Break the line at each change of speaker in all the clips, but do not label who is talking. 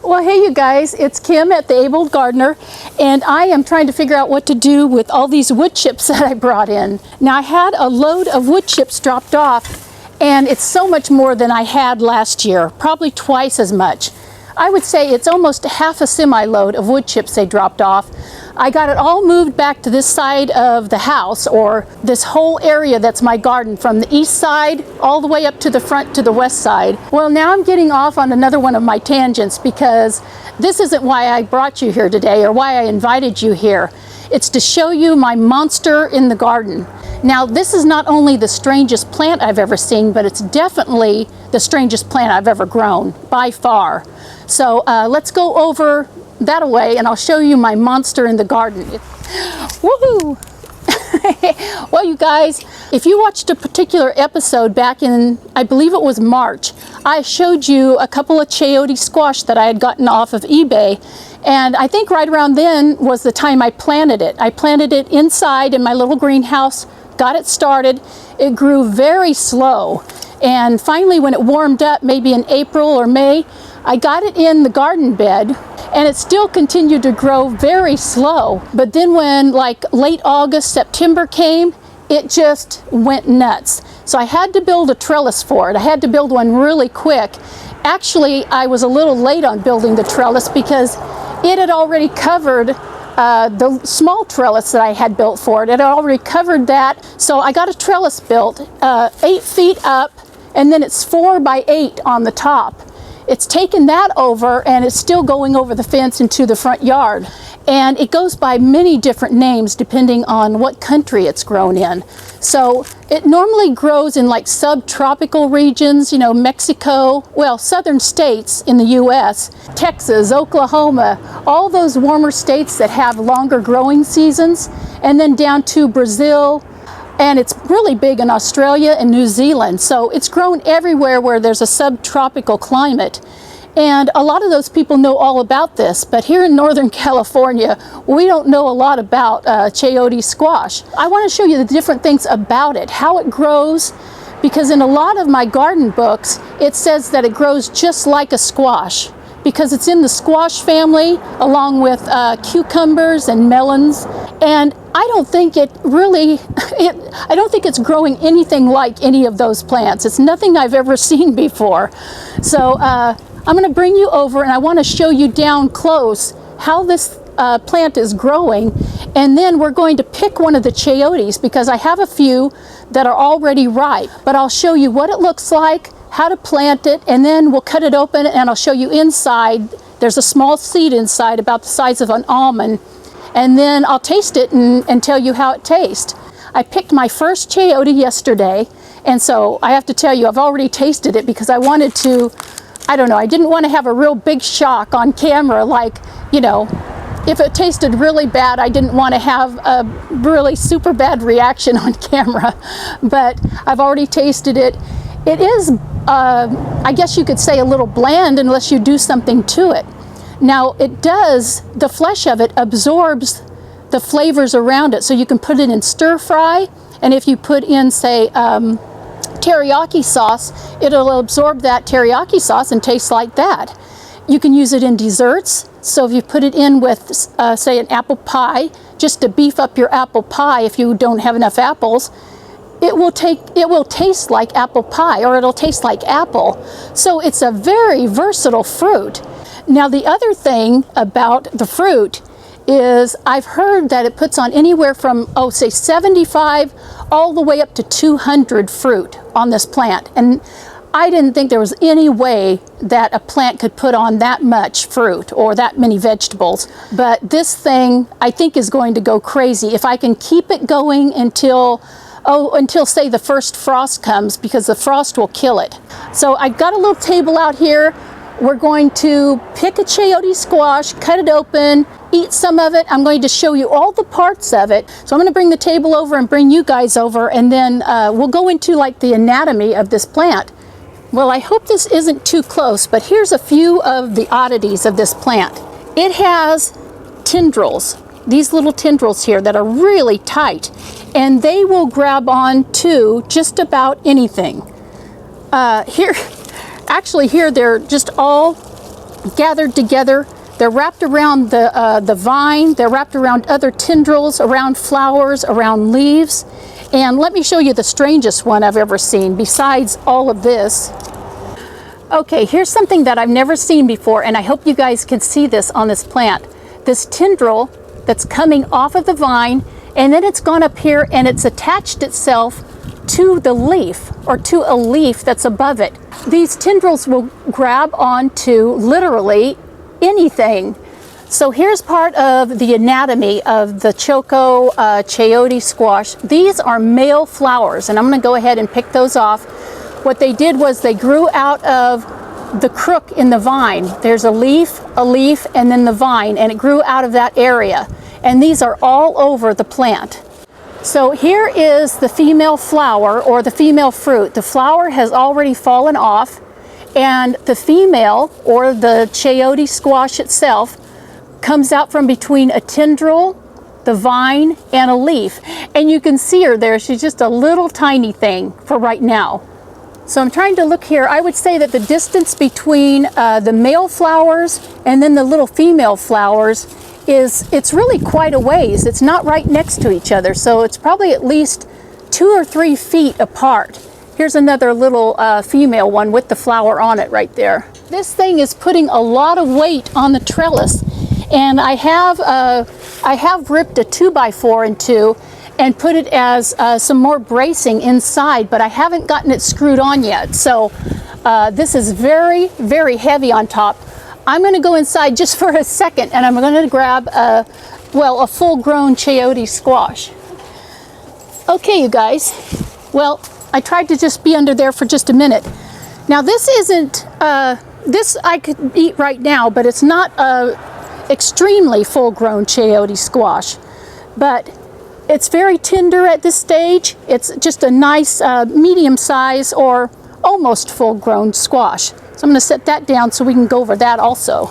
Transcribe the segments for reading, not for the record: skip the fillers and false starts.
Well, hey you guys, it's Kim at the Abled Gardener, and I am trying to figure out what to do with all these wood chips that I brought in. Now, I had a load of wood chips dropped off, and it's so much more than I had last year, probably twice as much. I would say it's almost half a semi-load of wood chips they dropped off. I got it all moved back to this side of the house, or this whole area that's my garden, from the east side all the way up to the front to the west side. Well, now I'm getting off on another one of my tangents, because this isn't why I brought you here today or why I invited you here. It's to show you my monster in the garden. Now, this is not only the strangest plant I've ever seen, but it's definitely the strangest plant I've ever grown, by far. So let's go over that away and I'll show you my monster in the garden. Woohoo! Well, you guys, if you watched a particular episode back in, I believe it was March, I showed you a couple of chayote squash that I had gotten off of eBay. And I think right around then was the time I planted it. I planted it inside in my little greenhouse, got it started. It grew very slow. And finally, when it warmed up, maybe in April or May, I got it in the garden bed, and it still continued to grow very slow. But then when like late August, September came, it just went nuts. So I had to build a trellis for it. I had to build one really quick. Actually, I was a little late on building the trellis because it had already covered the small trellis that I had built for it. It had already covered that. So I got a trellis built 8 feet up, and then it's 4 by 8 on the top. It's taken that over, and it's still going over the fence into the front yard. And it goes by many different names depending on what country it's grown in. So it normally grows in like subtropical regions, you know, Mexico, well, southern states in the US, Texas, Oklahoma, all those warmer states that have longer growing seasons, and then down to Brazil. And it's really big in Australia and New Zealand. So it's grown everywhere where there's a subtropical climate. And a lot of those people know all about this, but here in Northern California, we don't know a lot about chayote squash. I want to show you the different things about it, how it grows, because in a lot of my garden books, it says that it grows just like a squash, because it's in the squash family along with cucumbers and melons. And I don't think it really, I don't think it's growing anything like any of those plants. It's nothing I've ever seen before. So I'm going to bring you over, and I want to show you down close how this plant is growing. And then we're going to pick one of the chayotes, because I have a few that are already ripe. But I'll show you what it looks like, how to plant it, and then we'll cut it open and I'll show you inside. There's a small seed inside about the size of an almond. And then I'll taste it and tell you how it tastes. I picked my first chayote yesterday, and so I have to tell you, I've already tasted it because I wanted to, I don't know, I didn't want to have a real big shock on camera, like, you know, if it tasted really bad, I didn't want to have a really super bad reaction on camera. But I've already tasted it. It is, I guess you could say, a little bland unless you do something to it. Now, it does, the flesh of it absorbs the flavors around it, so you can put it in stir fry, and if you put in, say, teriyaki sauce, it'll absorb that teriyaki sauce and taste like that. You can use it in desserts, so if you put it in with, say, an apple pie, just to beef up your apple pie if you don't have enough apples, it will taste like apple pie, or it'll taste like apple. So it's a very versatile fruit. Now, the other thing about the fruit is I've heard that it puts on anywhere from, oh, say 75 all the way up to 200 fruit on this plant. And I didn't think there was any way that a plant could put on that much fruit or that many vegetables. But this thing, I think, is going to go crazy if I can keep it going until say the first frost comes, because the frost will kill it. So I've got a little table out here. We're going to pick a chayote squash, cut it open, eat some of it. I'm going to show you all the parts of it. So I'm going to bring the table over and bring you guys over, and then we'll go into like the anatomy of this plant. Well, I hope this isn't too close, but here's a few of the oddities of this plant. It has tendrils, these little tendrils here that are really tight, and they will grab on to just about anything. Here, they're just all gathered together. They're wrapped around the vine, they're wrapped around other tendrils, around flowers, around leaves. And let me show you the strangest one I've ever seen besides all of this. Okay, here's something that I've never seen before, and I hope you guys can see this on this plant. This tendril that's coming off of the vine, and then it's gone up here and it's attached itself to the leaf, or to a leaf that's above it. These tendrils will grab onto literally anything. So here's part of the anatomy of the Chayote squash. These are male flowers, and I'm going to go ahead and pick those off. What they did was they grew out of the crook in the vine. There's a leaf, and then the vine, and it grew out of that area. And these are all over the plant. So here is the female flower, or the female fruit. The flower has already fallen off, and the female, or the Chayote squash itself, comes out from between a tendril, the vine, and a leaf. And you can see her there. She's just a little tiny thing for right now. So I'm trying to look here. I would say that the distance between the male flowers and then the little female flowers it's really quite a ways. It's not right next to each other, so it's probably at least 2 or 3 feet apart. Here's another little female one with the flower on it right there. This thing is putting a lot of weight on the trellis, and I have ripped a 2x4 in two and put it as some more bracing inside, but I haven't gotten it screwed on yet. So this is very, very heavy on top. I'm going to go inside just for a second, and I'm going to grab a full-grown Chayote squash. Okay, you guys. Well, I tried to just be under there for just a minute. Now this isn't, this I could eat right now, but it's not a extremely full-grown Chayote squash. But it's very tender at this stage. It's just a nice medium size or almost full-grown squash. So I'm going to set that down so we can go over that also.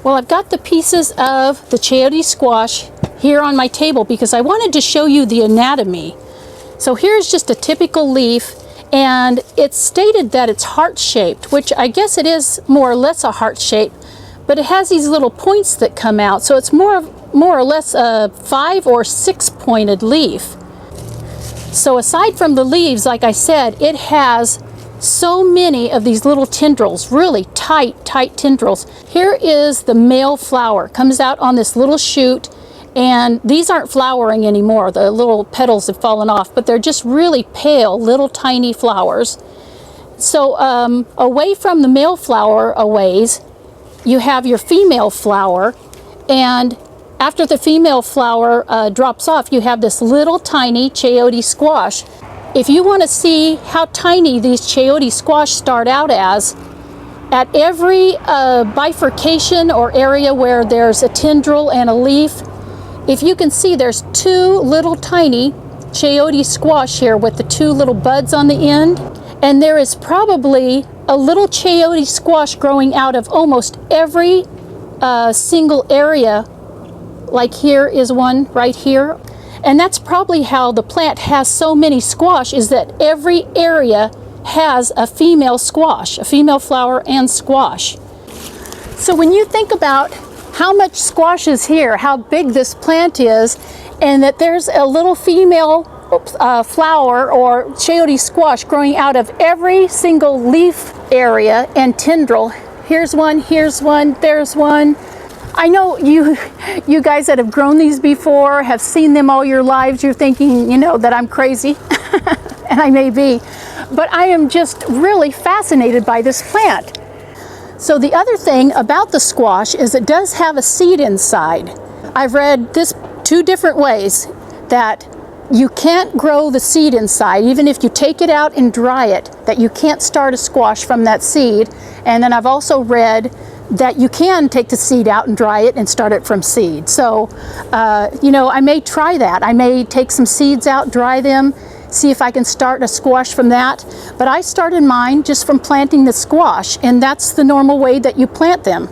Well, I've got the pieces of the Chayote squash here on my table because I wanted to show you the anatomy. So here's just a typical leaf, and it's stated that it's heart-shaped, which I guess it is more or less a heart shape, but it has these little points that come out, so it's more or less a 5 or 6 pointed leaf. So aside from the leaves, like I said, it has so many of these little tendrils, really tight tendrils. Here is the male flower, comes out on this little shoot, and these aren't flowering anymore. The little petals have fallen off, but they're just really pale, little tiny flowers. So away from the male flower a ways, you have your female flower, and after the female flower drops off, you have this little tiny Chayote squash. If you want to see how tiny these Chayote squash start out as, at every bifurcation or area where there's a tendril and a leaf, if you can see, there's 2 little tiny Chayote squash here with the 2 little buds on the end, and there is probably a little Chayote squash growing out of almost every single area. Like here is one right here. And that's probably how the plant has so many squash, is that every area has a female squash, a female flower and squash. So when you think about how much squash is here, how big this plant is, and that there's a little female flower or Chayote squash growing out of every single leaf area and tendril. Here's one, there's one. I know you guys that have grown these before have seen them all your lives. You're thinking, you know, that I'm crazy, and I may be, but I am just really fascinated by this plant. So the other thing about the squash is it does have a seed inside. I've read this 2 different ways, that you can't grow the seed inside, even if you take it out and dry it, that you can't start a squash from that seed. And then I've also read that you can take the seed out and dry it and start it from seed. So, you know, I may try that. I may take some seeds out, dry them, see if I can start a squash from that. But I started mine just from planting the squash, and that's the normal way that you plant them.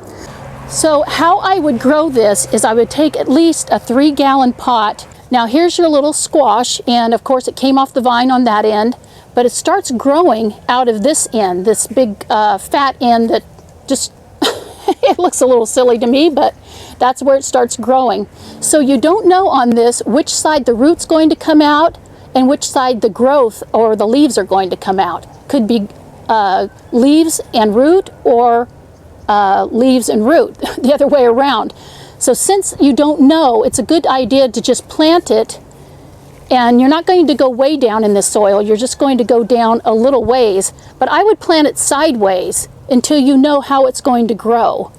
So how I would grow this is I would take at least a 3-gallon pot. Now here's your little squash, and of course it came off the vine on that end, but it starts growing out of this end, this big fat end that just It looks a little silly to me, but that's where it starts growing. So you don't know on this which side the root's going to come out and which side the growth or the leaves are going to come out. Could be leaves and root, or leaves and root, the other way around. So since you don't know, it's a good idea to just plant it, and you're not going to go way down in the soil, you're just going to go down a little ways, but I would plant it sideways until you know how it's going to grow.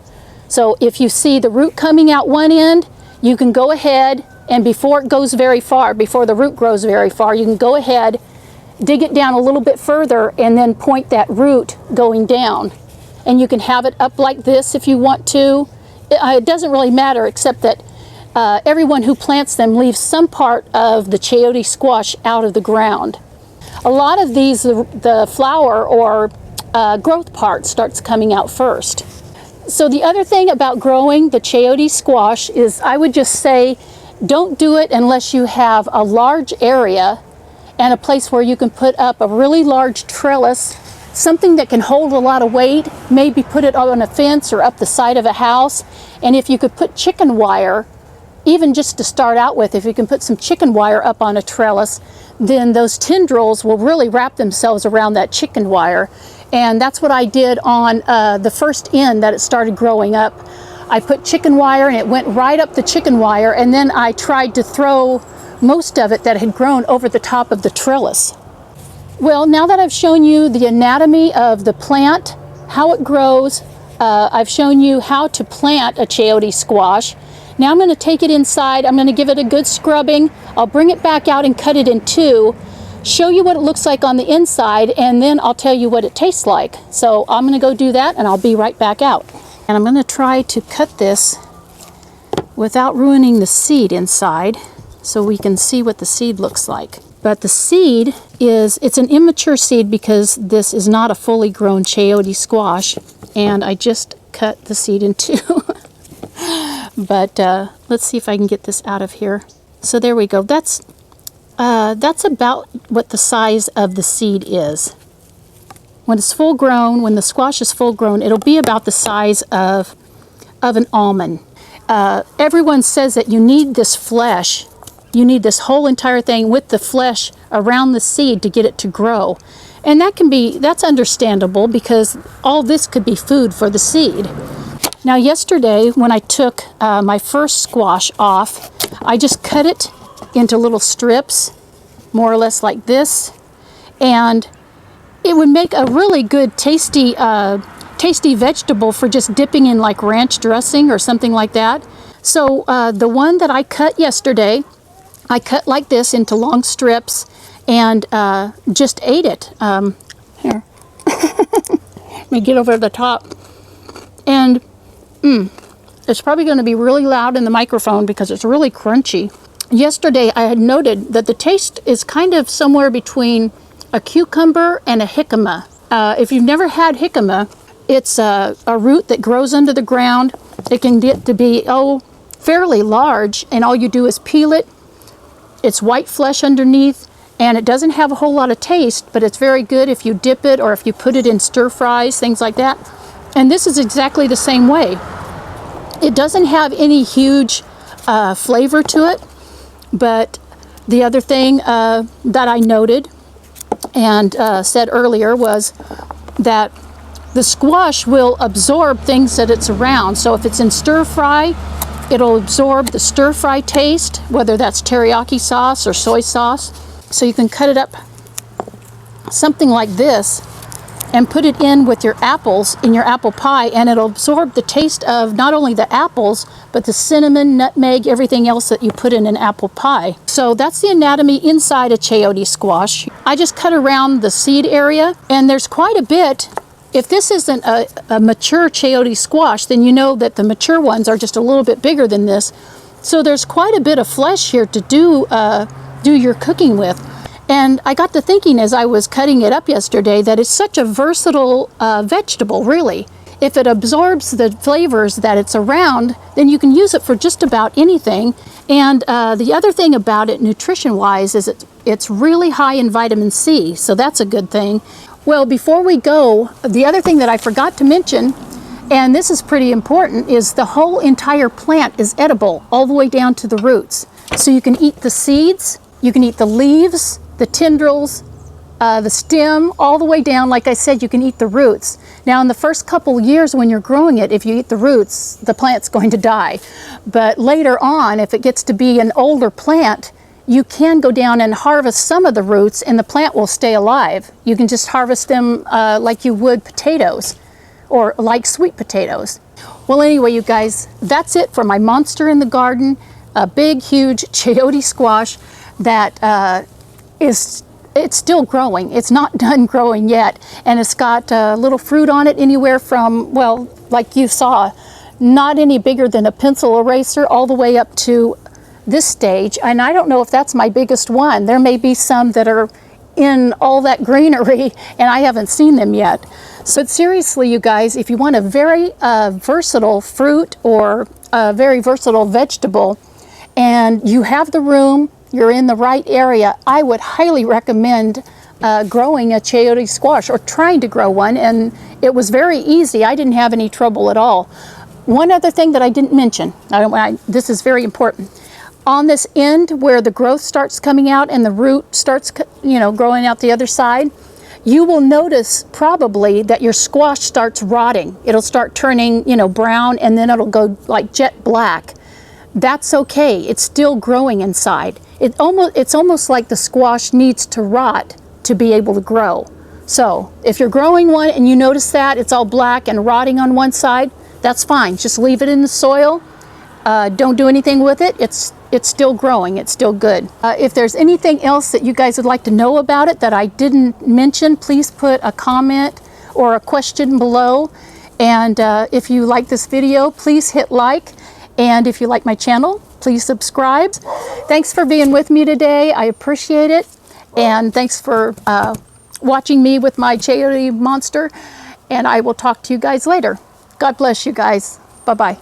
So if you see the root coming out one end, you can go ahead, and before it goes very far, before the root grows very far, you can go ahead, dig it down a little bit further, and then point that root going down. And you can have it up like this if you want to. It doesn't really matter, except that everyone who plants them leaves some part of the chayote squash out of the ground. A lot of these, the flower or growth part starts coming out first. So the other thing about growing the chayote squash is, I would just say, don't do it unless you have a large area and a place where you can put up a really large trellis, something that can hold a lot of weight. Maybe put it on a fence or up the side of a house. And if you could put chicken wire, even just to start out with, if you can put some chicken wire up on a trellis, then those tendrils will really wrap themselves around that chicken wire. And that's what I did on the first end that it started growing up. I put chicken wire and it went right up the chicken wire, and then I tried to throw most of it that had grown over the top of the trellis. Well, now that I've shown you the anatomy of the plant, how it grows, I've shown you how to plant a chayote squash. Now I'm going to take it inside, I'm going to give it a good scrubbing, I'll bring it back out and cut it in two, show you what it looks like on the inside, and then I'll tell you what it tastes like. So I'm going to go do that, and I'll be right back out. And I'm going to try to cut this without ruining the seed inside, so we can see what the seed looks like. But the seed it's an immature seed because this is not a fully grown chayote squash, and I just cut the seed in two. But let's see if I can get this out of here. So there we go. That's about what the size of the seed is. When it's full grown, when the squash is full grown, it'll be about the size of an almond. Everyone says that you need this flesh. You need this whole entire thing with the flesh around the seed to get it to grow. And that's understandable, because all this could be food for the seed. Now yesterday, when I took my first squash off, I just cut it into little strips, more or less like this, and it would make a really good tasty vegetable for just dipping in like ranch dressing or something like that. So the one that I cut yesterday, I cut like this into long strips and just ate it. Here, let me get over the top. And it's probably going to be really loud in the microphone because it's really crunchy. Yesterday I had noted that the taste is kind of somewhere between a cucumber and a jicama. If you've never had jicama, it's a root that grows under the ground. It can get to be fairly large, and all you do is peel it. It's white flesh underneath, and it doesn't have a whole lot of taste, but it's very good if you dip it or if you put it in stir fries, things like that. And this is exactly the same way. It doesn't have any huge flavor to it, but the other thing that I noted and said earlier was that the squash will absorb things that it's around. So if it's in stir fry, it'll absorb the stir fry taste, whether that's teriyaki sauce or soy sauce. So you can cut it up something like this and put it in with your apples in your apple pie, and it'll absorb the taste of not only the apples, but the cinnamon, nutmeg, everything else that you put in an apple pie. So that's the anatomy inside a chayote squash. I just cut around the seed area, and there's quite a bit. If this isn't a mature chayote squash, then you know that the mature ones are just a little bit bigger than this. So there's quite a bit of flesh here to do your cooking with. And I got to thinking as I was cutting it up yesterday that it's such a versatile vegetable, really. If it absorbs the flavors that it's around, then you can use it for just about anything. And the other thing about it, nutrition-wise, is it's really high in vitamin C, so that's a good thing. Well, before we go, the other thing that I forgot to mention, And this is pretty important, is the whole entire plant is edible all the way down to the roots. So you can eat the seeds, you can eat the leaves, the tendrils, the stem, all the way down. Like I said, you can eat the roots. Now in the first couple years when you're growing it, if you eat the roots, the plant's going to die. But later on, if it gets to be an older plant, you can go down and harvest some of the roots and the plant will stay alive. You can just harvest them like you would potatoes, or like sweet potatoes. Well, anyway, you guys, that's it for my monster in the garden, a big, huge chayote squash that it's still growing. It's not done growing yet, and it's got little fruit on it anywhere from, well, like you saw, not any bigger than a pencil eraser all the way up to this stage. And I don't know if that's my biggest one. There may be some that are in all that greenery and I haven't seen them yet. So seriously, you guys, if you want a very versatile fruit or a very versatile vegetable and you have the room, you're in the right area, I would highly recommend growing a chayote squash or trying to grow one. And it was very easy. I didn't have any trouble at all. One other thing that I didn't mention, this is very important. On this end where the growth starts coming out and the root starts, growing out the other side, you will notice probably that your squash starts rotting. It'll start turning, brown, and then it'll go like jet black. That's okay. It's still growing inside. It's almost like the squash needs to rot to be able to grow. So if you're growing one and you notice that it's all black and rotting on one side, that's fine. Just leave it in the soil. Don't do anything with it. It's still growing. It's still good. If there's anything else that you guys would like to know about it that I didn't mention, please put a comment or a question below. And if you like this video, please hit like. And if you like my channel, please subscribe. Thanks for being with me today. I appreciate it. And thanks for watching me with my chayote monster. And I will talk to you guys later. God bless you guys. Bye-bye.